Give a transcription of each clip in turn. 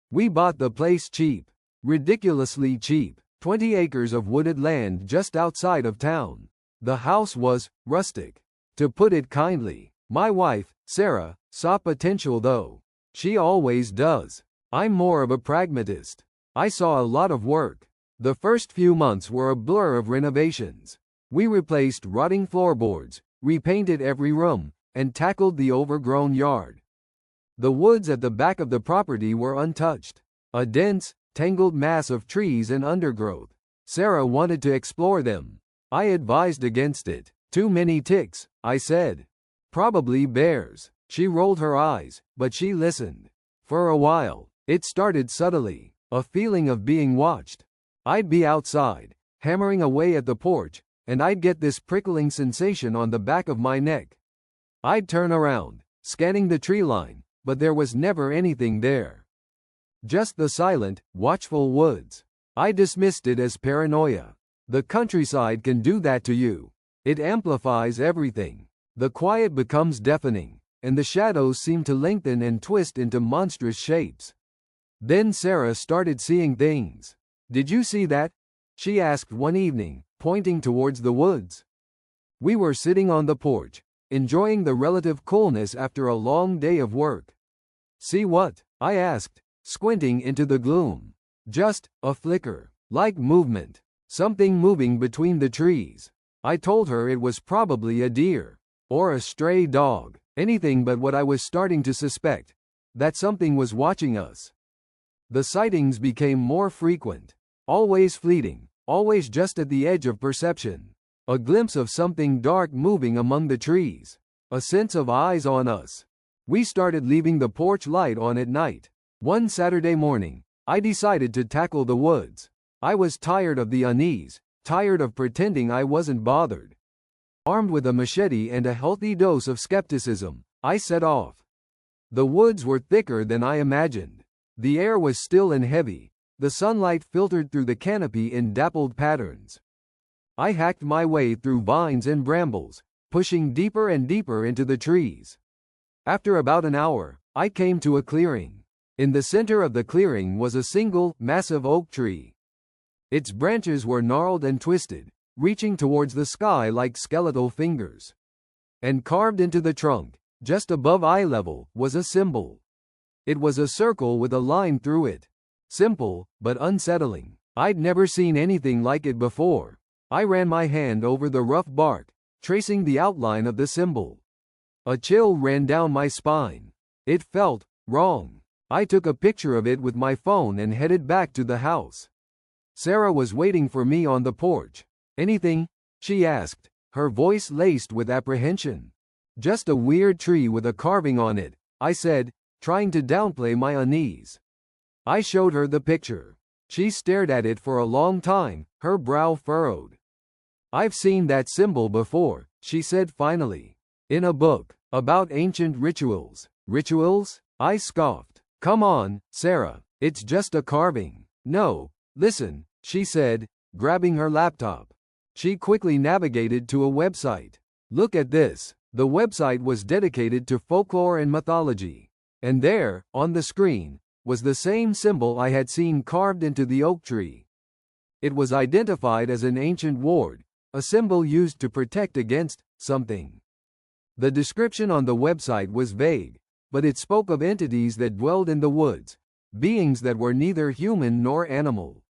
We bought the place cheap. Ridiculously cheap. 20 acres of wooded land just outside of town. The house was rustic, to put it kindly. My wife, Sarah, saw potential though. She always does. I'm more of a pragmatist. I saw a lot of work. The first few months were a blur of renovations. We replaced rotting floorboards, repainted every room, and tackled the overgrown yard. The woods at the back of the property were untouched. A dense, tangled mass of trees and undergrowth. Sarah wanted to explore them. I advised against it. Too many ticks, I said. Probably bears. She rolled her eyes, but she listened. For a while, it started subtly, a feeling of being watched. I'd be outside, hammering away at the porch, and I'd get this prickling sensation on the back of my neck. I'd turn around, scanning the treeline, but there was never anything there. Just the silent, watchful woods. I dismissed it as paranoia. The countryside can do that to you. It amplifies everything. The quiet becomes deafening, and the shadows seem to lengthen and twist into monstrous shapes. Then Sarah started seeing things. "Did you see that?" she asked one evening, pointing towards the woods. We were sitting on the porch, enjoying the relative coolness after a long day of work. "See what?" I asked, squinting into the gloom. "Just a flicker, like movement. Something moving between the trees." I told her it was probably a deer, or a stray dog, anything but what I was starting to suspect, that something was watching us. The sightings became more frequent, always fleeting, always just at the edge of perception. A glimpse of something dark moving among the trees, a sense of eyes on us. We started leaving the porch light on at night. One Saturday morning, I decided to tackle the woods. I was tired of the unease, tired of pretending I wasn't bothered. Armed with a machete and a healthy dose of skepticism, I set off. The woods were thicker than I imagined. The air was still and heavy. The sunlight filtered through the canopy in dappled patterns. I hacked my way through vines and brambles, pushing deeper and deeper into the trees. After about an hour, I came to a clearing. In the center of the clearing was a single, massive oak tree. Its branches were gnarled and twisted, reaching towards the sky like skeletal fingers. And carved into the trunk, just above eye level, was a symbol. It was a circle with a line through it. Simple, but unsettling. I'd never seen anything like it before. I ran my hand over the rough bark, tracing the outline of the symbol. A chill ran down my spine. It felt wrong. I took a picture of it with my phone and headed back to the house. Sarah was waiting for me on the porch. "Anything?" she asked, her voice laced with apprehension. "Just a weird tree with a carving on it," I said, trying to downplay my unease. I showed her the picture. She stared at it for a long time, her brow furrowed. "I've seen that symbol before," she said finally. "In a book, about ancient rituals." "Rituals?" I scoffed. "Come on, Sarah, it's just a carving." "No, listen," she said, grabbing her laptop. She quickly navigated to a website. "Look at this." The website was dedicated to folklore and mythology. And there, on the screen, was the same symbol I had seen carved into the oak tree. It was identified as an ancient ward, a symbol used to protect against something. The description on the website was vague, but it spoke of entities that dwelled in the woods, beings that were neither human nor animal,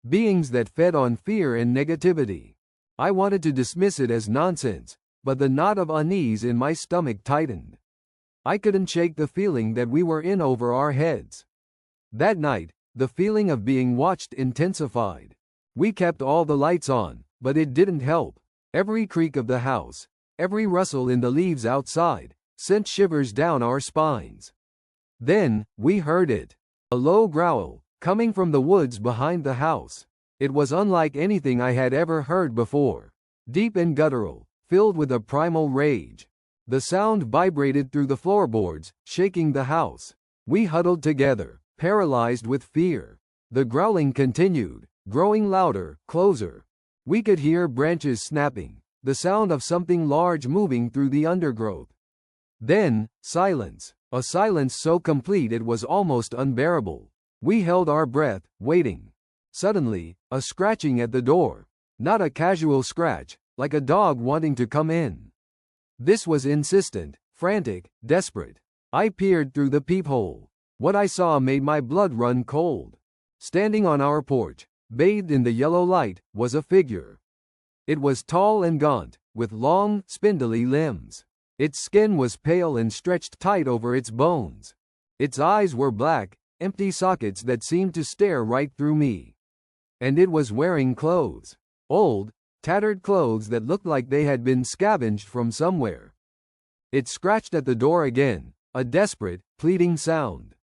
beings that fed on fear and negativity. I wanted to dismiss it as nonsense, but the knot of unease in my stomach tightened. I couldn't shake the feeling that we were in over our heads. That night, the feeling of being watched intensified. We kept all the lights on, but it didn't help. Every creak of the house, every rustle in the leaves outside, sent shivers down our spines. Then, we heard it. A low growl, coming from the woods behind the house. It was unlike anything I had ever heard before. Deep and guttural, filled with a primal rage. The sound vibrated through the floorboards, shaking the house. We huddled together, paralyzed with fear. The growling continued, growing louder, closer. We could hear branches snapping, the sound of something large moving through the undergrowth. Then, silence. A silence so complete it was almost unbearable. We held our breath, waiting. Suddenly, a scratching at the door. Not a casual scratch, like a dog wanting to come in. This was insistent, frantic, desperate. I peered through the peephole. What I saw made my blood run cold. Standing on our porch, bathed in the yellow light, was a figure. It was tall and gaunt, with long, spindly limbs. Its skin was pale and stretched tight over its bones. Its eyes were black, empty sockets that seemed to stare right through me. And it was wearing clothes. Old, tattered clothes that looked like they had been scavenged from somewhere. It scratched at the door again, a desperate, pleading sound.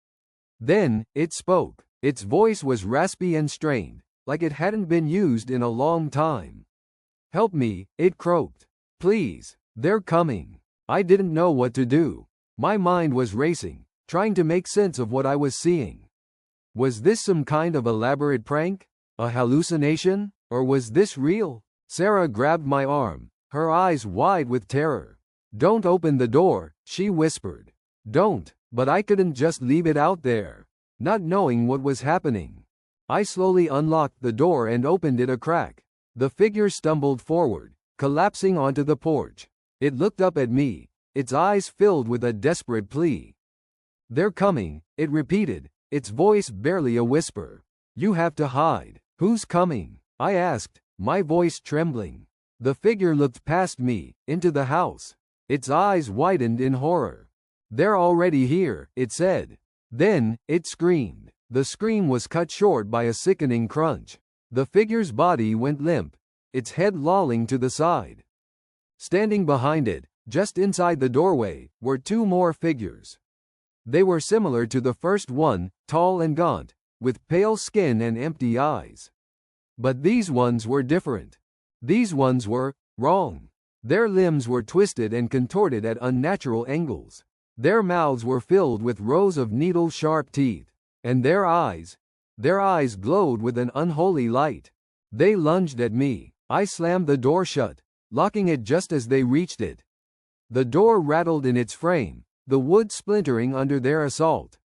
Then, it spoke. Its voice was raspy and strained, like it hadn't been used in a long time. "Help me," it croaked. "Please, they're coming." I didn't know what to do. My mind was racing, trying to make sense of what I was seeing. Was this some kind of elaborate prank? A hallucination? Or was this real? Sarah grabbed my arm, her eyes wide with terror. "Don't open the door," she whispered. "Don't," but I couldn't just leave it out there, not knowing what was happening. I slowly unlocked the door and opened it a crack. The figure stumbled forward, collapsing onto the porch. It looked up at me, its eyes filled with a desperate plea. "They're coming," it repeated, its voice barely a whisper. "You have to hide." "Who's coming?" I asked, my voice trembling. The figure looked past me, into the house. Its eyes widened in horror. "They're already here," it said. Then, it screamed. The scream was cut short by a sickening crunch. The figure's body went limp, its head lolling to the side. Standing behind it, just inside the doorway, were two more figures. They were similar to the first one, tall and gaunt, with pale skin and empty eyes. But these ones were different. These ones were wrong. Their limbs were twisted and contorted at unnatural angles. Their mouths were filled with rows of needle-sharp teeth. And their eyes glowed with an unholy light. They lunged at me. I slammed the door shut, locking it just as they reached it. The door rattled in its frame, the wood splintering under their assault.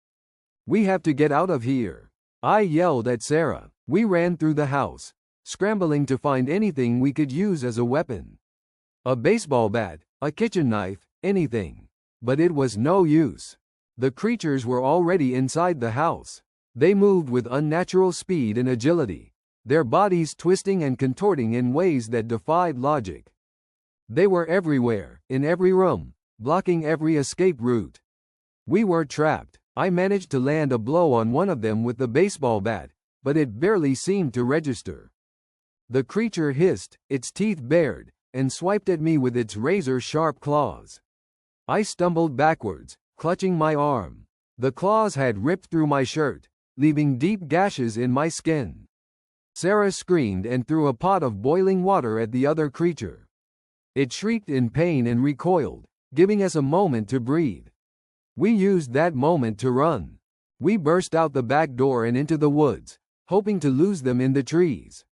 "We have to get out of here," I yelled at Sarah. We ran through the house, scrambling to find anything we could use as a weapon. A baseball bat, a kitchen knife, anything. But it was no use. The creatures were already inside the house. They moved with unnatural speed and agility, their bodies twisting and contorting in ways that defied logic. They were everywhere, in every room, blocking every escape route. We were trapped. I managed to land a blow on one of them with the baseball bat, but it barely seemed to register. The creature hissed, its teeth bared, and swiped at me with its razor-sharp claws. I stumbled backwards, clutching my arm. The claws had ripped through my shirt, leaving deep gashes in my skin. Sarah screamed and threw a pot of boiling water at the other creature. It shrieked in pain and recoiled, giving us a moment to breathe. We used that moment to run. We burst out the back door and into the woods, hoping to lose them in the trees.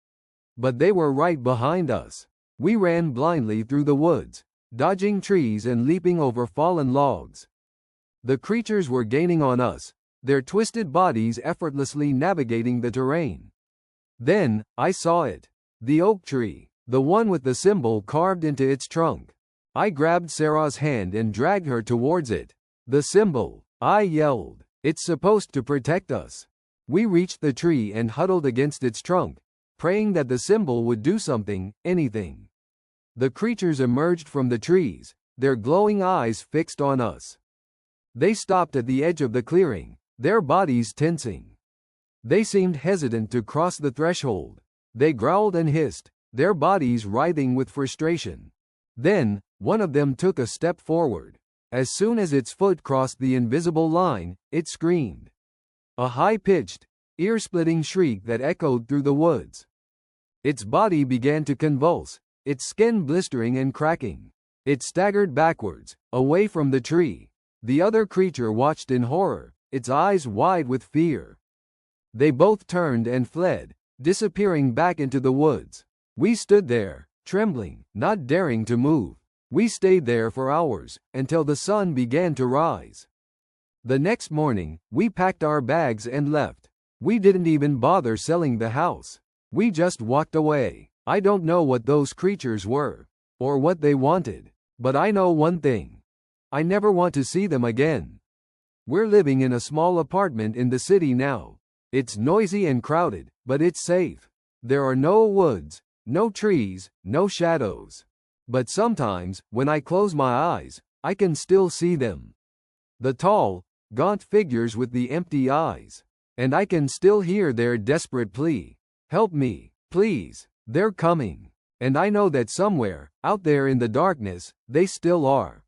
But they were right behind us. We ran blindly through the woods, dodging trees and leaping over fallen logs. The creatures were gaining on us, their twisted bodies effortlessly navigating the terrain. Then, I saw it. The oak tree, the one with the symbol carved into its trunk. I grabbed Sarah's hand and dragged her towards it. "The symbol," I yelled. "It's supposed to protect us." We reached the tree and huddled against its trunk, praying that the symbol would do something, anything. The creatures emerged from the trees, their glowing eyes fixed on us. They stopped at the edge of the clearing, their bodies tensing. They seemed hesitant to cross the threshold. They growled and hissed, their bodies writhing with frustration. Then, one of them took a step forward. As soon as its foot crossed the invisible line, it screamed. A high-pitched, ear-splitting shriek that echoed through the woods. Its body began to convulse, its skin blistering and cracking. It staggered backwards, away from the tree. The other creature watched in horror, its eyes wide with fear. They both turned and fled, disappearing back into the woods. We stood there, trembling, not daring to move. We stayed there for hours, until the sun began to rise. The next morning, we packed our bags and left. We didn't even bother selling the house. We just walked away. I don't know what those creatures were, or what they wanted, but I know one thing. I never want to see them again. We're living in a small apartment in the city now. It's noisy and crowded, but it's safe. There are no woods, no trees, no shadows. But sometimes, when I close my eyes, I can still see them. The tall, gaunt figures with the empty eyes. And I can still hear their desperate plea. Help me, please. They're coming. And I know that somewhere, out there in the darkness, they still are.